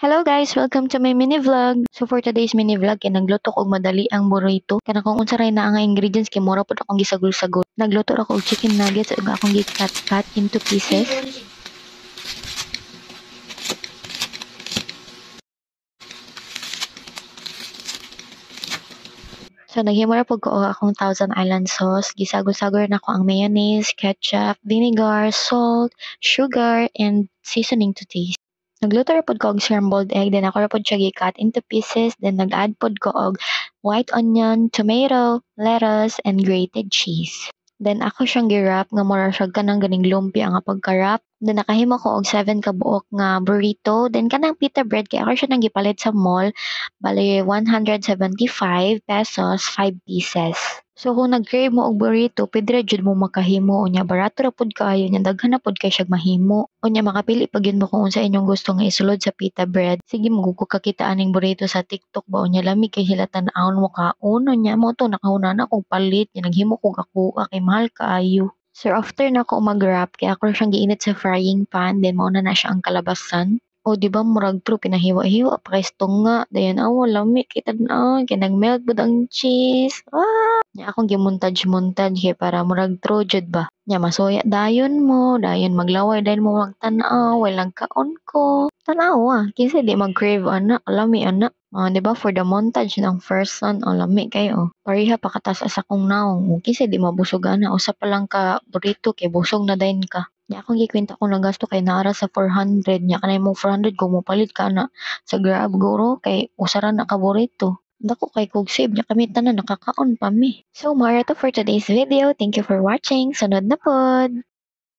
Hello guys, welcome to my mini vlog. So for today's mini vlog, kay nagluto ko og madali ang burrito. Kana kung unsa ray na ang ingredients kay mura pud akong gisagol-sagol. Nagluto ako og chicken nuggets ug akong gi-cut into pieces. So naghimo ra pud ko og akong Thousand Island sauce. Gisagol-sagol na ko ang mayonnaise, ketchup, vinegar, salt, sugar, and seasoning to taste. Nagluto ra pud ko og scrambled egg, then ako ra pud siya gi-cut into pieces, then nag-add pud ko og white onion, tomato, lettuce, and grated cheese. Then ako siyang gi-wrap nga mura siya kanang ganing lumpia nga pagka-wrap. Then nakahimo ko og 7 ka buok nga burrito. Then kanang pita bread kay ako siya nang gipalit sa mall. Bale 175 pesos, 5 pieces. So kung nag-crave mo og burrito, pwede ra jud mo makahimo unya barato ra pud kaayo nya daghan na pud kay siya mahimo. Unya makapili pag yun mo kung unsa inyong gusto nga isulod sa pita bread. Sige magugko kakita aning burrito sa TikTok ba unya lami kay sila tan-awon mo kaon unya mo to nakahuna na kog palit nya naghimo kog ako kay mahal kaayo. So after na ko mag-wrap kay ako siyang giinit sa frying pan then mao na siya ang kalabasan. O di ba murag true pinahiwa-hiwa pa kay nga dayon aw lami kita na kay nag-melt bud ang cheese. Nya akong gimontage-montage kay para murag true jud ba. Nya masuya dayon mo, dayon maglaway, dayon mo magtan-aw, walang kaon ko. Tan-aw kinsa di mag-crave ana, lami ana. Di ba for the montage ng first one, lami kayo. Pareha pa katas sa akong naong. Kinsa di mabusog ana, usa pa lang ka burrito kay busog na dayon ka. Nya akong gikwenta ko nagasto kay naara sa 400 nya kanay mo 400 kung mopalit ka na sa Grab guro kay usa ra na ka burrito. Dako kay kog save nya kami tanan nakakaon pa mi. So mara to for today's video. Thank you for watching. Sunod na pod.